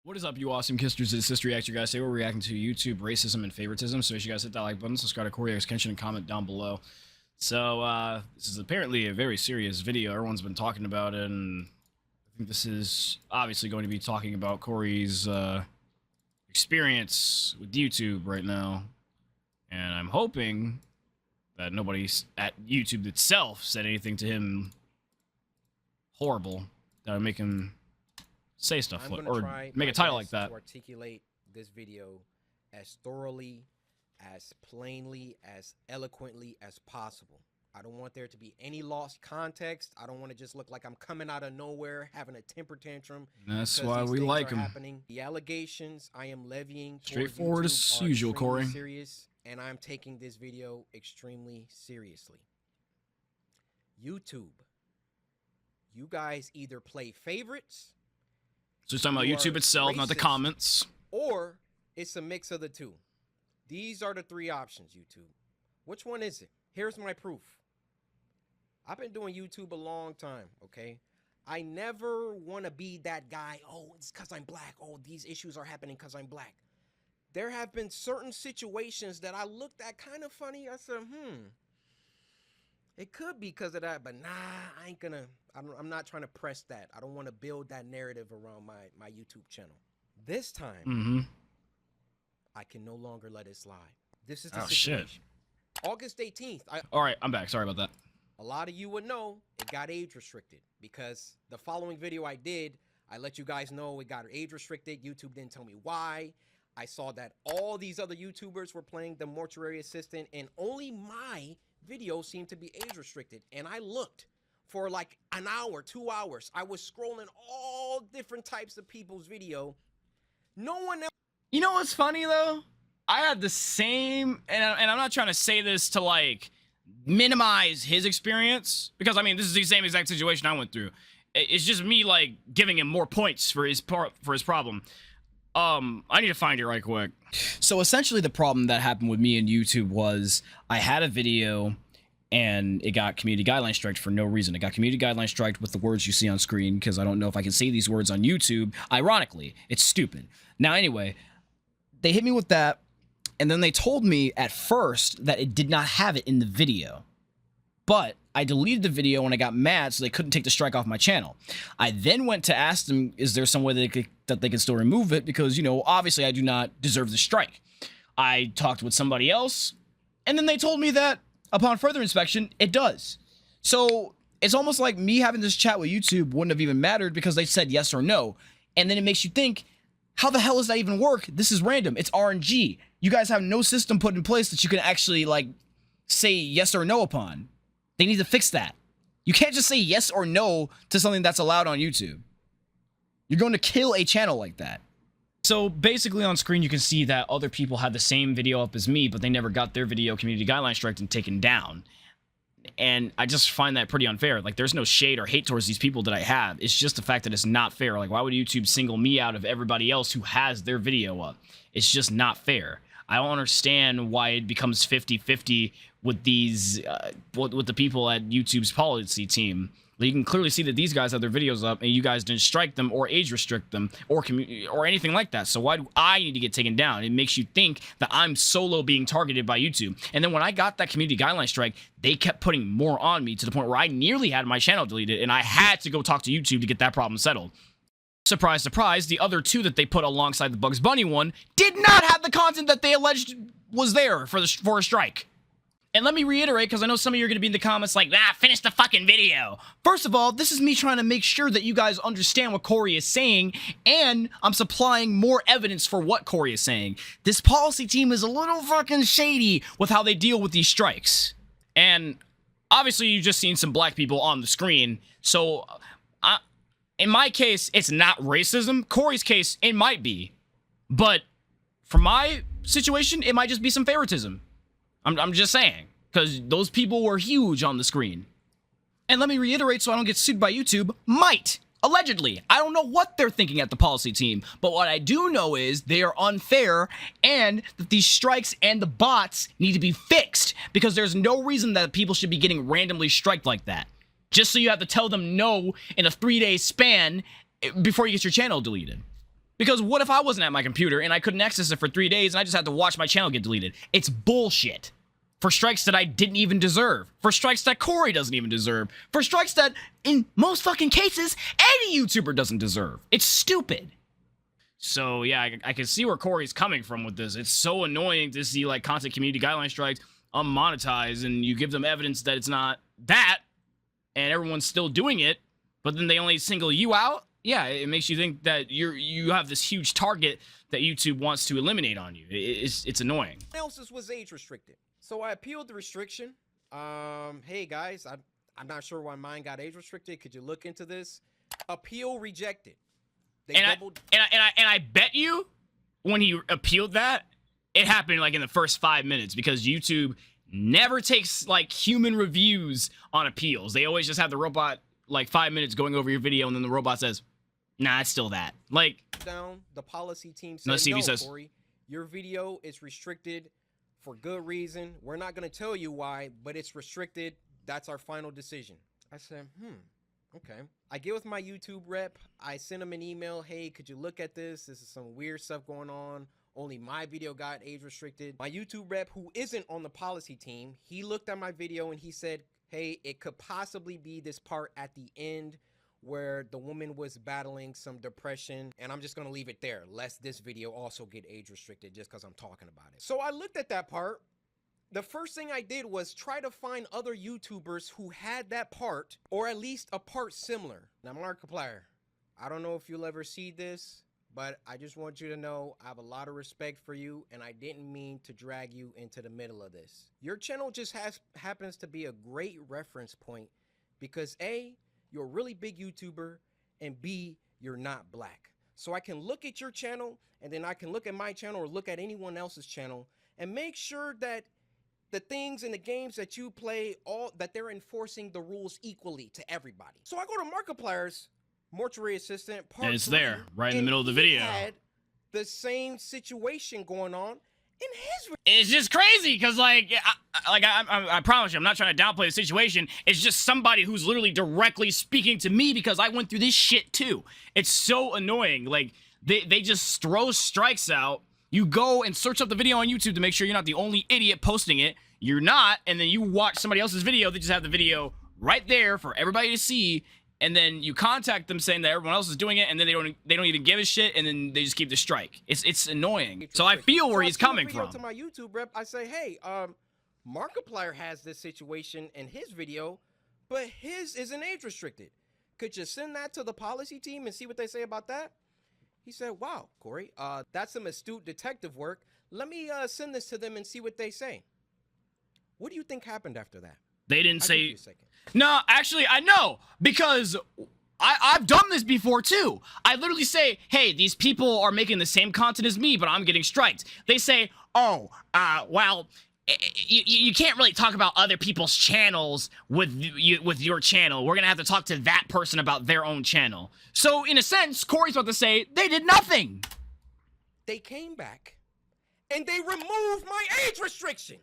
What is up, you awesome kisters? It's CistReactZ, you guys. Today we're reacting to YouTube racism and favoritism. So make sure you guys hit that like button, subscribe to CoryxKenshin, and comment down below. So this is apparently a very serious video. Everyone's been talking about it, and I think this is obviously going to be talking about Cory's experience with YouTube right now. And I'm hoping that nobody at YouTube itself said anything to him horrible that would make him say stuff or make a title like that. To articulate this video as thoroughly, as plainly, as eloquently as possible. I don't want there to be any lost context. I don't want to just look like I'm coming out of nowhere having a temper tantrum. That's why we like him. The allegations I am levying straightforward as usual, Cory. Serious, and I'm taking this video extremely seriously. YouTube, you guys either play favorites. So it's talking about YouTube itself, not the comments. Or it's a mix of the two. These are the three options, YouTube. Which one is it? Here's my proof. I've been doing YouTube a long time, okay? I never want to be that guy, oh, it's because I'm black. Oh, these issues are happening because I'm black. There have been certain situations that I looked at kind of funny. I said, it could be because of that, but nah, I ain't gonna, I'm not trying to press that. I don't want to build that narrative around my YouTube channel. This time, I can no longer let it slide. This is the situation. Shit. August 18th. All right, I'm back. Sorry about that. A lot of you would know it got age restricted because the following video I did, I let you guys know it got age restricted. YouTube didn't tell me why. I saw that all these other YouTubers were playing the mortuary assistant, and only my video seemed to be age restricted. And I looked for like an hour, 2 hours. I was scrolling all different types of people's video. No one else. You know what's funny though? I had the same, and I'm not trying to say this to like minimize his experience, because I mean this is the same exact situation I went through. It's just me like giving him more points for his problem. I need to find it right quick. So essentially the problem that happened with me and YouTube was I had a video and it got community guideline striked for no reason. It got community guideline striked with the words you see on screen because I don't know if I can say these words on YouTube. Ironically, it's stupid. Now anyway, they hit me with that, and then they told me at first that it did not have it in the video. But I deleted the video when I got mad, so they couldn't take the strike off my channel. I then went to ask them, is there some way that they could still remove it? Because, you know, obviously I do not deserve the strike. I talked with somebody else, and then they told me that upon further inspection, it does. So it's almost like me having this chat with YouTube wouldn't have even mattered because they said yes or no. And then it makes you think, how the hell does that even work? This is random. It's RNG. You guys have no system put in place that you can actually, like, say yes or no upon. They need to fix that. You can't just say yes or no to something that's allowed on YouTube. You're going to kill a channel like that. So basically on screen you can see that other people had the same video up as me, but they never got their video community guideline striked and taken down. And I just find that pretty unfair. Like, there's no shade or hate towards these people that I have. It's just the fact that it's not fair. Like, why would YouTube single me out of everybody else who has their video up? It's just not fair. I don't understand why it becomes 50-50 with these, with the people at YouTube's policy team. You can clearly see that these guys have their videos up, and you guys didn't strike them or age restrict them or anything like that. So why do I need to get taken down? It makes you think that I'm solo being targeted by YouTube. And then when I got that community guideline strike, they kept putting more on me to the point where I nearly had my channel deleted, and I had to go talk to YouTube to get that problem settled. Surprise, surprise, the other two that they put alongside the Bugs Bunny one did not have the content that they alleged was there for a strike. And let me reiterate, because I know some of you are going to be in the comments like, finish the fucking video. First of all, this is me trying to make sure that you guys understand what Cory is saying, and I'm supplying more evidence for what Cory is saying. This policy team is a little fucking shady with how they deal with these strikes. And obviously, you've just seen some black people on the screen, so in my case, it's not racism. Cory's case, it might be. But for my situation, it might just be some favoritism. I'm just saying, because those people were huge on the screen. And let me reiterate so I don't get sued by YouTube, might, allegedly. I don't know what they're thinking at the policy team, but what I do know is they are unfair and that these strikes and the bots need to be fixed because there's no reason that people should be getting randomly striked like that. Just so you have to tell them no in a 3-day span before you get your channel deleted. Because what if I wasn't at my computer and I couldn't access it for 3 days and I just had to watch my channel get deleted? It's bullshit. For strikes that I didn't even deserve. For strikes that Cory doesn't even deserve. For strikes that, in most fucking cases, any YouTuber doesn't deserve. It's stupid. So, yeah, I can see where Cory's coming from with this. It's so annoying to see, like, content community guideline strikes unmonetized, and you give them evidence that it's not that, and everyone's still doing it, but then they only single you out. Yeah, it makes you think that you have this huge target that YouTube wants to eliminate on you. It's annoying. Else's was age restricted. So I appealed the restriction. Hey guys, I'm not sure why mine got age restricted. Could you look into this? Appeal rejected. I bet you when he appealed that, it happened like in the first 5 minutes because YouTube never takes like human reviews on appeals. They always just have the robot like 5 minutes going over your video and then the robot says, nah, it's still that. Like, down, the policy team said, let's see if he says, Cory, your video is restricted for good reason. We're not going to tell you why, but it's restricted. That's our final decision. I said, okay. I get with my YouTube rep. I send him an email. Hey, could you look at this? This is some weird stuff going on. Only my video got age restricted. My YouTube rep, who isn't on the policy team, he looked at my video and he said, hey, it could possibly be this part at the end where the woman was battling some depression. And I'm just going to leave it there, lest this video also get age restricted just because I'm talking about it. So I looked at that part. The first thing I did was try to find other YouTubers who had that part, or at least a part similar. Now, Markiplier, I don't know if you'll ever see this, but I just want you to know I have a lot of respect for you, and I didn't mean to drag you into the middle of this. Your channel just happens to be a great reference point because A, you're a really big YouTuber, and B, you're not black. So I can look at your channel, and then I can look at my channel or look at anyone else's channel and make sure that the things in the games that you play, that they're enforcing the rules equally to everybody. So I go to Markiplier's mortuary assistant part, and it's 3, there, right in the middle of the video. Had the same situation going on in his. It's just crazy because, like, I promise you, I'm not trying to downplay the situation. It's just somebody who's literally directly speaking to me because I went through this shit too. It's so annoying. Like, they just throw strikes out. You go and search up the video on YouTube to make sure you're not the only idiot posting it. You're not, and then you watch somebody else's video. They just have the video right there for everybody to see, and then you contact them saying that everyone else is doing it, and then they don't even give a shit, and then they just keep the strike. It's annoying. So I feel where he's coming from. To my YouTube rep, I say, hey, Markiplier has this situation in his video, but his isn't age restricted. Could you send that to the policy team and see what they say about that? He said, wow, Cory, that's some astute detective work. Let me send this to them and see what they say. What do you think happened after that? They didn't say... No, actually, I know, because I've done this before, too. I literally say, hey, these people are making the same content as me, but I'm getting striked. They say, oh, well... You can't really talk about other people's channels with your channel. We're gonna have to talk to that person about their own channel. So in a sense, Cory's about to say they did nothing. They came back and they removed my age restriction.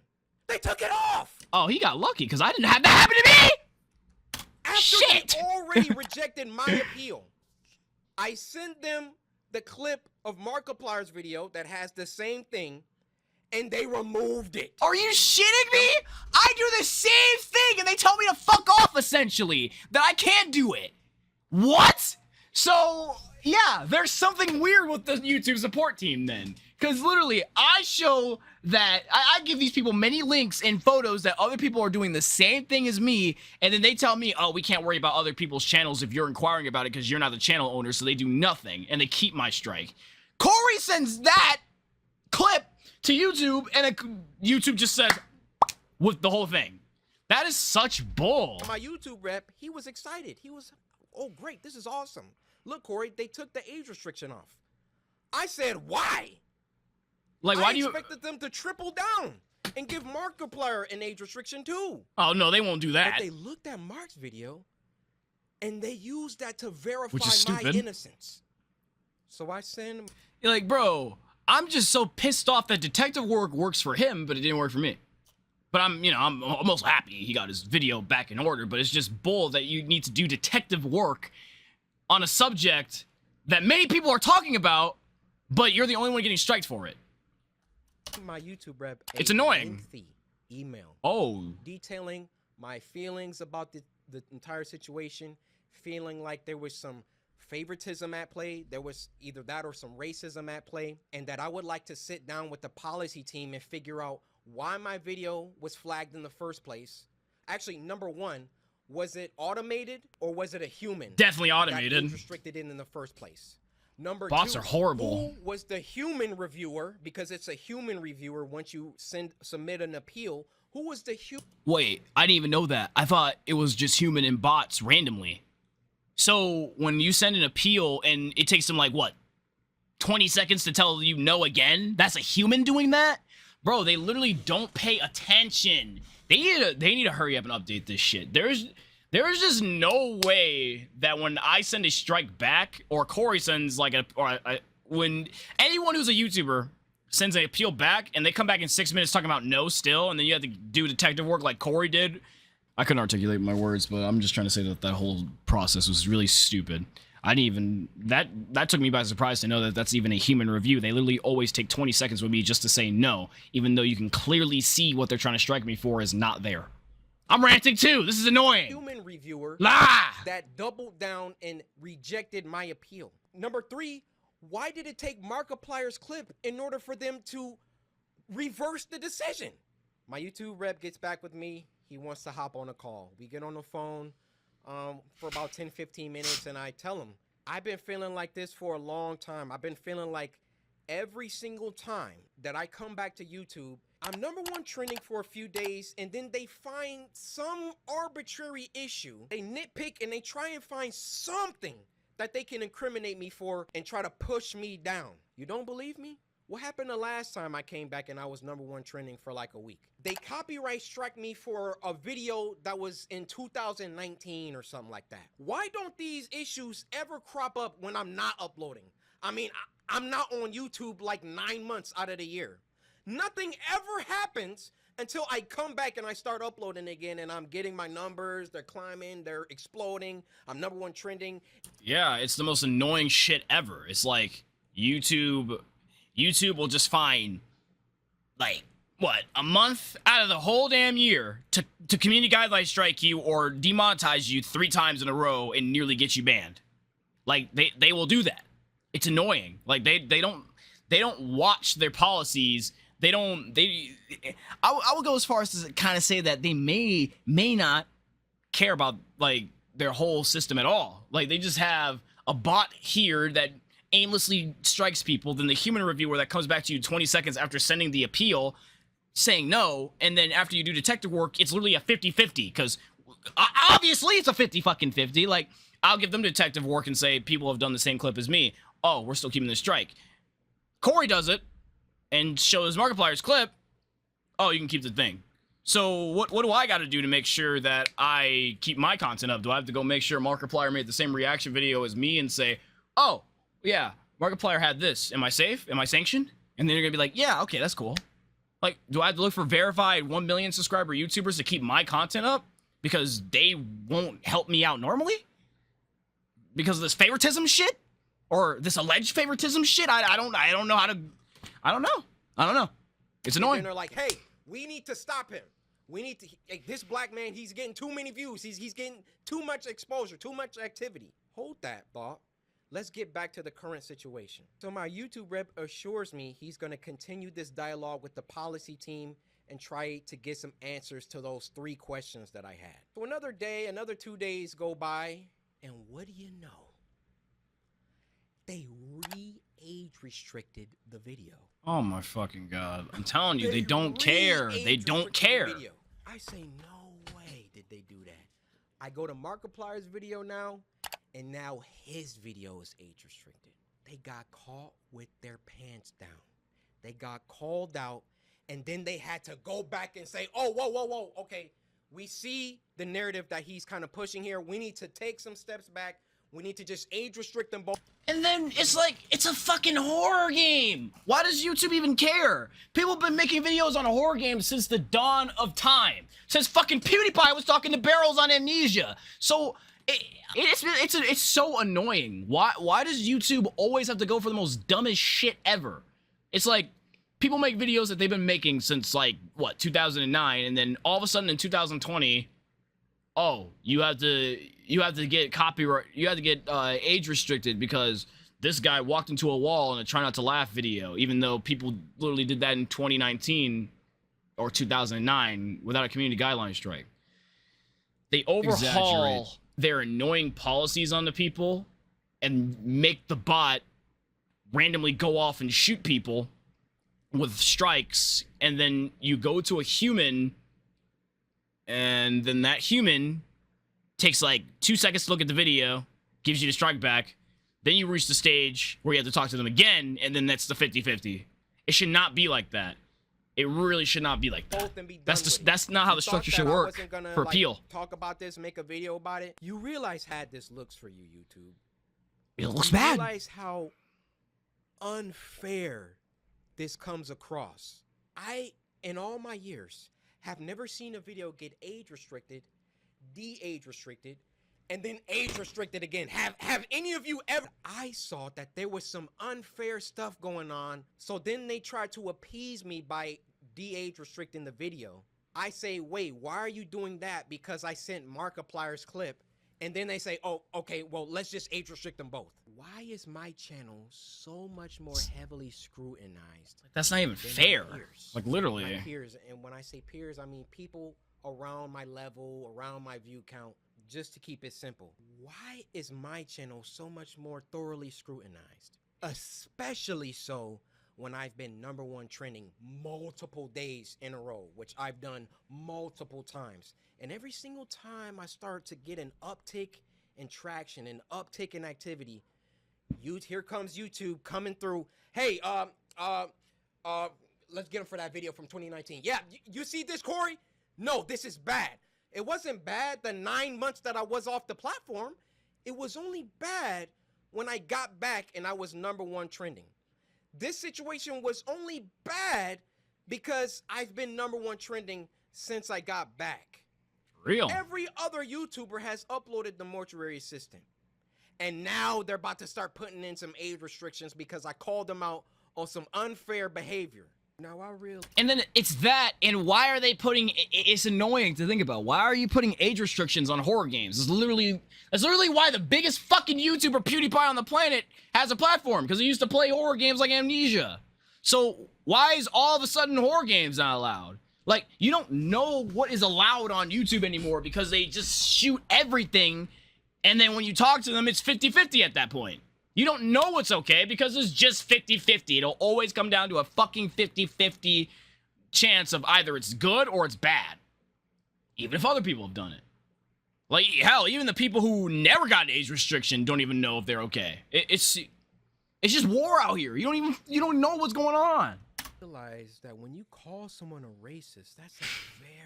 They took it off. Oh, he got lucky because I didn't have that happen to me. After Shit. they already rejected my appeal, I sent them the clip of Markiplier's video that has the same thing. And they removed it. Are you shitting me? I do the same thing and they tell me to fuck off, essentially. That I can't do it. What? So, yeah, there's something weird with the YouTube support team then. Because literally, I show that, I give these people many links and photos that other people are doing the same thing as me, and then they tell me, oh, we can't worry about other people's channels if you're inquiring about it because you're not the channel owner, so they do nothing, and they keep my strike. Cory sends that clip to YouTube, and YouTube just says, with the whole thing. That is such bull. My YouTube rep, he was excited. He was, oh, great, this is awesome. Look, Cory, they took the age restriction off. I said, why? Like, why do you... expected them to triple down and give Markiplier an age restriction, too. Oh, no, they won't do that. But they looked at Mark's video, and they used that to verify my innocence. So I send... You're like, bro... I'm just so pissed off that detective work works for him, but it didn't work for me. But I'm almost happy he got his video back in order, but it's just bull that you need to do detective work on a subject that many people are talking about, but you're the only one getting striked for it. My YouTube rep. It's annoying. Lengthy email. Oh. Detailing my feelings about the entire situation, feeling like there was some favoritism at play, there was either that or some racism at play, and that I would like to sit down with the policy team and figure out why my video was flagged in the first place. Actually, number one, was it automated or was it a human? Definitely automated. That restricted in the first place. Number Bots two, are horrible. who was the human reviewer? Because it's a human reviewer once you submit an appeal. Who was the human? Wait, I didn't even know that. I thought it was just human and bots randomly. So when you send an appeal and it takes them like, what, 20 seconds to tell you no again? That's a human doing that? Bro, they literally don't pay attention. They need to hurry up and update this shit. There's just no way that when I send a strike back, or Cory sends like when anyone who's a YouTuber sends an appeal back and they come back in 6 minutes talking about no still, and then you have to do detective work like Cory did. I couldn't articulate my words, but I'm just trying to say that that whole process was really stupid. I didn't even, that took me by surprise to know that that's even a human review. They literally always take 20 seconds with me just to say no, even though you can clearly see what they're trying to strike me for is not there. I'm ranting too. This is annoying. Human reviewer Ah! that doubled down and rejected my appeal. Number three, why did it take Markiplier's clip in order for them to reverse the decision? My YouTube rep gets back with me. He wants to hop on a call. We get on the phone for about 10-15 minutes, and I tell him, I've been feeling like this for a long time. I've been feeling like every single time that I come back to YouTube, I'm #1 trending for a few days, and then they find some arbitrary issue. They nitpick and they try and find something that they can incriminate me for and try to push me down. You don't believe me? What happened the last time I came back and I was #1 trending for like a week? They copyright struck me for a video that was in 2019 or something like that. Why don't these issues ever crop up when I'm not uploading? I mean, I'm not on YouTube like 9 months out of the year. Nothing ever happens until I come back and I start uploading again, and I'm getting my numbers, they're climbing, they're exploding, I'm #1 trending. Yeah, it's the most annoying shit ever. It's like YouTube will just find, like, what, a month out of the whole damn year to community guideline strike you or demonetize you 3 times in a row and nearly get you banned. Like, they will do that. It's annoying. Like, they don't watch their policies. I would go as far as to kind of say that they may not care about, like, their whole system at all. Like, they just have a bot here that aimlessly strikes people, then the human reviewer that comes back to you 20 seconds after sending the appeal saying no, and then after you do detective work, it's literally a 50-50, because obviously it's a 50-fucking-50. Like, I'll give them detective work and say people have done the same clip as me. Oh, we're still keeping this strike. Cory does it and shows Markiplier's clip. Oh, you can keep the thing. So what do I got to do to make sure that I keep my content up? Do I have to go make sure Markiplier made the same reaction video as me and say, oh, yeah, Markiplier had this. Am I safe? Am I sanctioned? And then you're going to be like, yeah, okay, that's cool. Like, do I have to look for verified 1 million subscriber YouTubers to keep my content up? Because they won't help me out normally? Because of this favoritism shit? Or this alleged favoritism shit? I don't know how to... I don't know. It's annoying. And they're like, hey, we need to stop him. We need to... Like, this black man, he's getting too many views. He's getting too much exposure, too much activity. Hold that thought. Let's get back to the current situation. So my YouTube rep assures me he's going to continue this dialogue with the policy team and try to get some answers to those 3 questions that I had. So another day, another 2 days go by, and what do you know? They re-age restricted the video. Oh my fucking God. I'm telling you, they don't care. They don't care. I say, no way did they do that. I go to Markiplier's video now, and now his video is age restricted. They got caught with their pants down. They got called out, and then they had to go back and say, oh, whoa, okay. We see the narrative that he's kind of pushing here. We need to take some steps back. We need to just age restrict them both. And then it's like, it's a fucking horror game. Why does YouTube even care? People have been making videos on horror games since the dawn of time. Since fucking PewDiePie was talking to Barrels on Amnesia. So It's so annoying. Why does YouTube always have to go for the most dumbest shit ever? It's like people make videos that they've been making since like what 2009, and then all of a sudden in 2020, oh, you have to get copyright, you have to get age restricted because this guy walked into a wall in a try not to laugh video, even though people literally did that in 2019 or 2009 without a community guideline strike. They overhaul their annoying policies on the people and make the bot randomly go off and shoot people with strikes, and then you go to a human, and then that human takes like 2 seconds to look at the video, gives you the strike back, then you reach the stage where you have to talk to them again, and then that's the 50-50. It should not be like that. It really should not be like that. That's not how the structure should work for appeal. Talk about this, make a video about it. You realize how this looks for you, YouTube. It looks bad. You realize how unfair this comes across. I, in all my years, have never seen a video get age restricted, de-age restricted, and then age restricted again. Have any of you ever? I saw that there was some unfair stuff going on, so then they tried to appease me by de-age restricting the video. I say, wait, why are you doing that? Because I sent Markiplier's clip, and then they say, oh, okay, well, let's just age restrict them both. Why is my channel so much more heavily scrutinized? That's not even fair. Like literally. My peers, and when I say peers, I mean people around my level, around my view count. Just to keep it simple, why is my channel so much more thoroughly scrutinized? Especially so when I've been #1 trending multiple days in a row, which I've done multiple times. And every single time I start to get an uptick in traction, an uptick in activity, here comes YouTube coming through. Hey, let's get him for that video from 2019. Yeah, you see this, Cory? No, this is bad. It wasn't bad the 9 months that I was off the platform. It was only bad when I got back and I was #1 trending. This situation was only bad because I've been #1 trending since I got back. Real. Every other YouTuber has uploaded the mortuary assistant. And now they're about to start putting in some age restrictions because I called them out on some unfair behavior. Now I really. And then it's that, and why are they putting? It's annoying to think about. Why are you putting age restrictions on horror games? That's literally why the biggest fucking YouTuber, PewDiePie, on the planet has a platform, because he used to play horror games like Amnesia. So why is all of a sudden horror games not allowed? Like, you don't know what is allowed on YouTube anymore because they just shoot everything, and then when you talk to them, it's 50-50 at that point. You don't know what's okay because it's just 50-50. It'll always come down to a fucking 50-50 chance of either it's good or it's bad. Even if other people have done it. Like, hell, even the people who never got an age restriction don't even know if they're okay. It's just war out here. You don't know what's going on. Realize that when you call someone a racist, that's a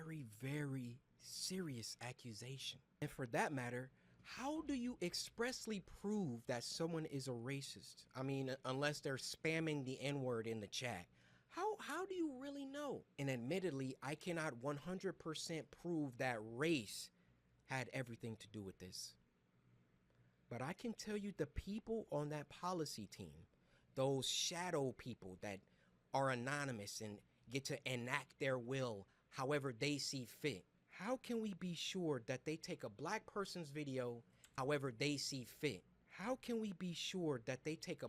very, very serious accusation. And for that matter, how do you expressly prove that someone is a racist? I mean, unless they're spamming the N-word in the chat. How do you really know? And admittedly, I cannot 100% prove that race had everything to do with this. But I can tell you the people on that policy team, those shadow people that are anonymous and get to enact their will however they see fit. How can we be sure that they take a black person's video however they see fit? How can we be sure that they take a...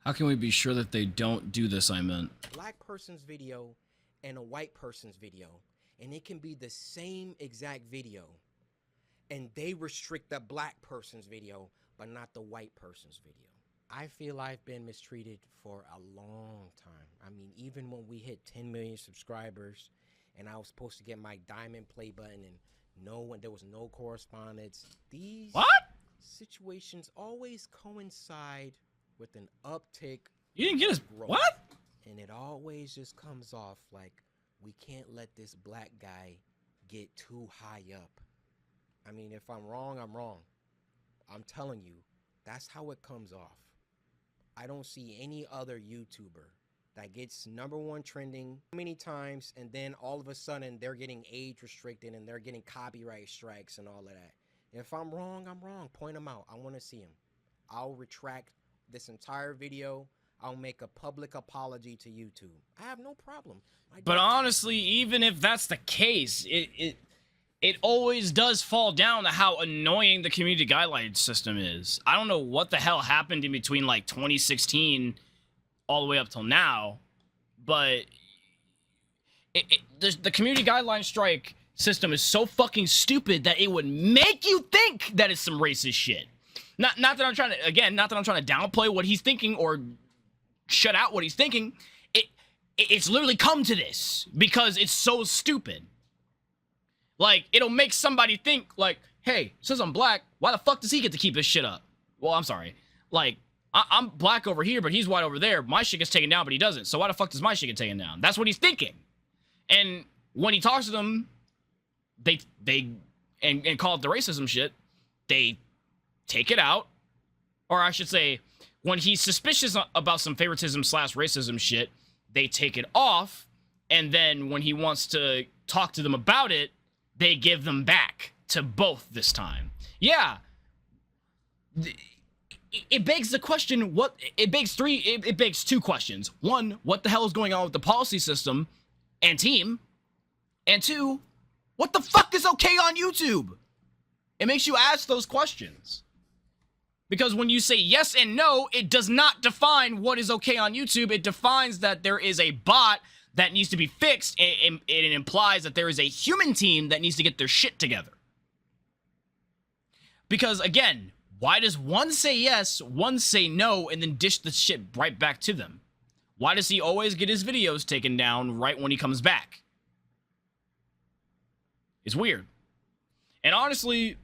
How can we be sure that they don't do this, I meant? Black person's video and a white person's video, and it can be the same exact video, and they restrict the black person's video, but not the white person's video. I feel I've been mistreated for a long time. I mean, even when we hit 10 million subscribers, and I was supposed to get my diamond play button, and there was no correspondence. These situations always coincide with an uptick. You didn't get his growth. What? And it always just comes off like we can't let this black guy get too high up. I mean, if I'm wrong, I'm wrong. I'm telling you, that's how it comes off. I don't see any other YouTuber that gets #1 trending many times, and then all of a sudden they're getting age restricted and they're getting copyright strikes and all of that. If I'm wrong, I'm wrong. Point them out. I want to see them. I'll retract this entire video. I'll make a public apology to YouTube. I have no problem. But honestly, even if that's the case, it always does fall down to how annoying the community guideline system is. I don't know what the hell happened in between like 2016 all the way up till now, but the community guideline strike system is so fucking stupid that it would make you think that it's some racist shit. Not that I'm trying to, not that I'm trying to downplay what he's thinking or shut out what he's thinking. It's literally come to this because it's so stupid. Like, it'll make somebody think, like, hey, since I'm black, why the fuck does he get to keep his shit up? Well, I'm sorry. Like, I'm black over here, but he's white over there. My shit gets taken down, but he doesn't. So why the fuck does my shit get taken down? That's what he's thinking. And when he talks to them, they call it the racism shit, they take it out. Or I should say, when he's suspicious about some favoritism / racism shit, they take it off. And then when he wants to talk to them about it, they give them back to both this time. Yeah. It begs the question, it begs two questions. One, what the hell is going on with the policy system and team? And two, what the fuck is okay on YouTube? It makes you ask those questions. Because when you say yes and no, it does not define what is okay on YouTube. It defines that there is a bot that needs to be fixed, and it implies that there is a human team that needs to get their shit together. Because, again, why does one say yes, one say no, and then dish the shit right back to them? Why does he always get his videos taken down right when he comes back? It's weird. And honestly,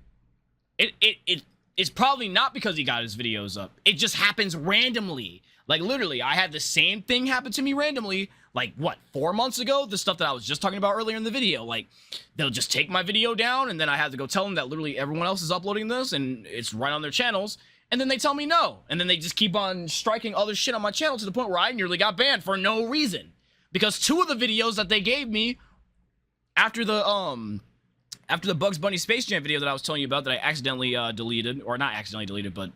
it's probably not because he got his videos up. It just happens randomly. Like, literally, I had the same thing happen to me randomly, like, what, 4 months ago? The stuff that I was just talking about earlier in the video. Like, they'll just take my video down, and then I have to go tell them that literally everyone else is uploading this, and it's right on their channels, and then they tell me no. And then they just keep on striking other shit on my channel to the point where I nearly got banned for no reason. Because 2 of the videos that they gave me after the Bugs Bunny Space Jam video that I was telling you about that I accidentally deleted, or not accidentally deleted, but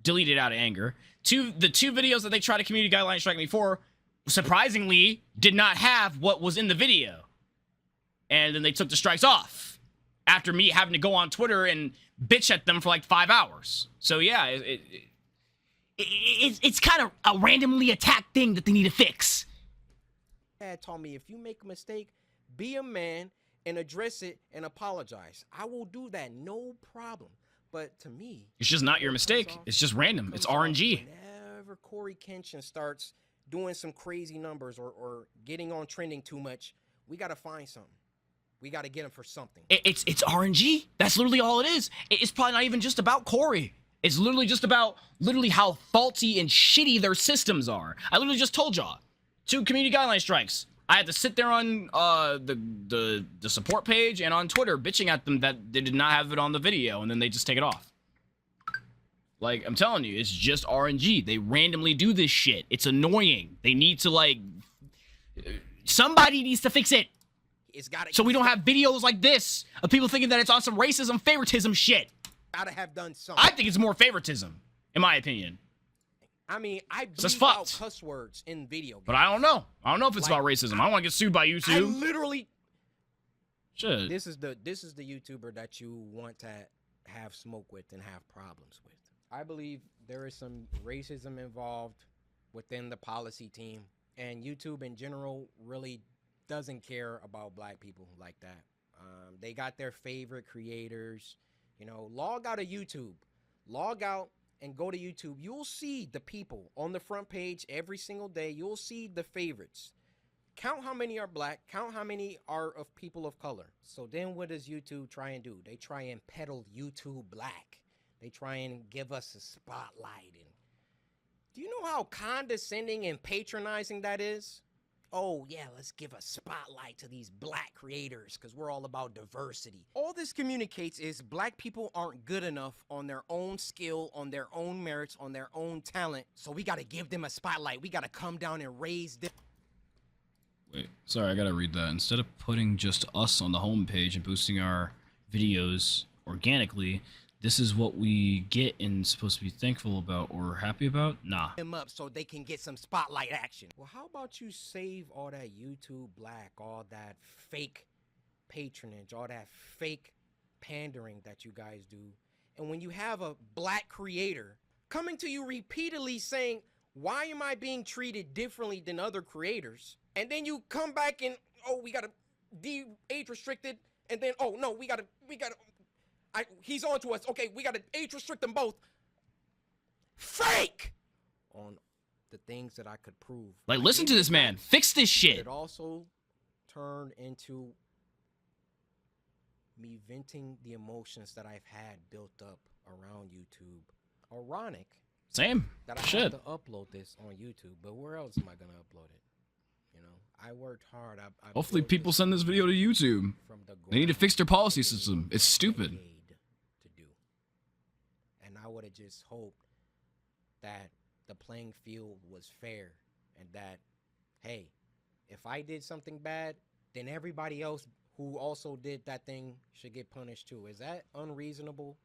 deleted out of anger. The two videos that they tried to community guideline strike me for, surprisingly, did not have what was in the video. And then they took the strikes off after me having to go on Twitter and bitch at them for like 5 hours. So yeah, it's kind of a randomly attacked thing that they need to fix. Dad told me, if you make a mistake, be a man and address it and apologize. I will do that, no problem. But to me, it's just not your mistake. It's just random. It's RNG. Whenever CoryxKenshin starts doing some crazy numbers or getting on trending too much, we got to find something. We got to get him for something. It's RNG. That's literally all it is. It's probably not even just about Cory. It's literally just about how faulty and shitty their systems are. I literally just told y'all. 2 community guideline strikes. I had to sit there on the support page and on Twitter bitching at them that they did not have it on the video, and then they just take it off. Like, I'm telling you, it's just RNG. They randomly do this shit. It's annoying. They need to, like, somebody needs to fix it. So we don't have videos like this of people thinking that it's on some racism, favoritism shit. Gotta have done something. I think it's more favoritism, in my opinion. I mean, I bleep out cuss words in video games. But I don't know. I don't know if it's about racism. I don't want to get sued by YouTube. I literally... Shit. This is the YouTuber that you want to have smoke with and have problems with. I believe there is some racism involved within the policy team. And YouTube in general really doesn't care about black people like that. They got their favorite creators. You know, log out of YouTube. Log out and go to YouTube. You'll see the people on the front page every single day. You'll see the favorites. Count how many are black. Count how many are of people of color. So then what does YouTube try and do? They try and peddle YouTube black. They try and give us a spotlight. And do you know how condescending and patronizing that is? Oh, yeah, let's give a spotlight to these black creators because we're all about diversity. All this communicates is black people aren't good enough on their own skill, on their own merits, on their own talent. So we got to give them a spotlight. We got to come down and raise them. Wait, sorry, I got to read that. Instead of putting just us on the homepage and boosting our videos organically. This is what we get and supposed to be thankful about or happy about. Nah. Them up so they can get some spotlight action. Well, how about you save all that YouTube black, all that fake patronage, all that fake pandering that you guys do, and when you have a black creator coming to you repeatedly saying, why am I being treated differently than other creators? And then you come back and, oh, we gotta age restricted, and then, oh no, we gotta he's on to us. Okay, we gotta age restrict them both. Fake on the things that I could prove. Like, listen to this man. Fix this shit. It also turned into me venting the emotions that I've had built up around YouTube. Ironic. Same. That I Shit. have to upload this on YouTube, but where else am I gonna upload it? You know, I worked hard. I Hopefully built people send this video to YouTube. from the They need to fix their ground policy up. system. It's stupid. To do. And I would have just hoped that the playing field was fair and that, hey, if I did something bad, then everybody else who also did that thing should get punished too. Is that unreasonable?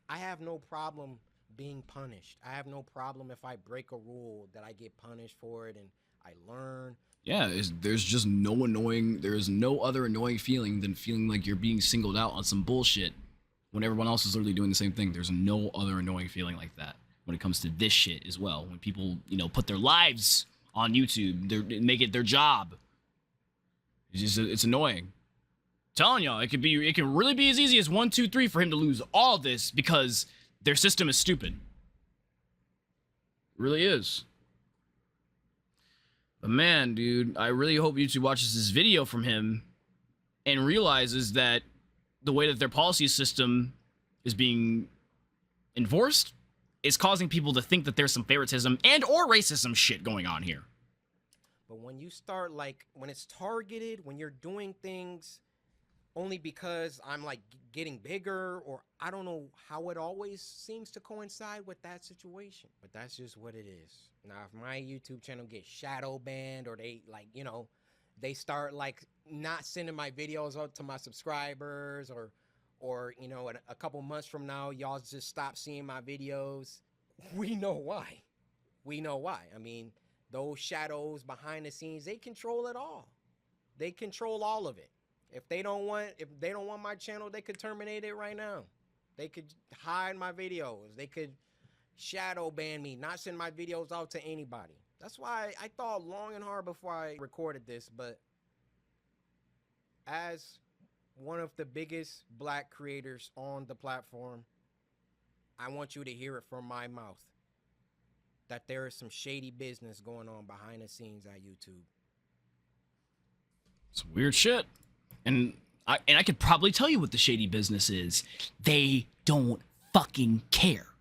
I have no problem being punished. I have no problem if I break a rule that I get punished for it and I learn. Yeah, there's just there's no other annoying feeling than feeling like you're being singled out on some bullshit when everyone else is literally doing the same thing. There's no other annoying feeling like that when it comes to this shit as well. When people, you know, put their lives on YouTube, they make it their job. It's annoying. I'm telling y'all, it can really be as easy as 1, 2, 3 for him to lose all this because their system is stupid. It really is. But man, dude, I really hope YouTube watches this video from him and realizes that the way that their policy system is being enforced is causing people to think that there's some favoritism and or racism shit going on here. But when you start, like, when it's targeted, when you're doing things only because I'm like getting bigger, or I don't know how it always seems to coincide with that situation, but that's just what it is. Now, if my YouTube channel gets shadow banned, or they, like, you know, they start like not sending my videos out to my subscribers, or you know, a couple months from now, y'all just stop seeing my videos, we know why. We know why. I mean, those shadows behind the scenes, they control it all. They control all of it. If they don't want my channel, they could terminate it right now. They could hide my videos. They could shadow ban me, not send my videos out to anybody. That's why I thought long and hard before I recorded this, but as one of the biggest black creators on the platform, I want you to hear it from my mouth that there is some shady business going on behind the scenes at YouTube. It's weird shit. And I could probably tell you what the shady business is. They don't fucking care.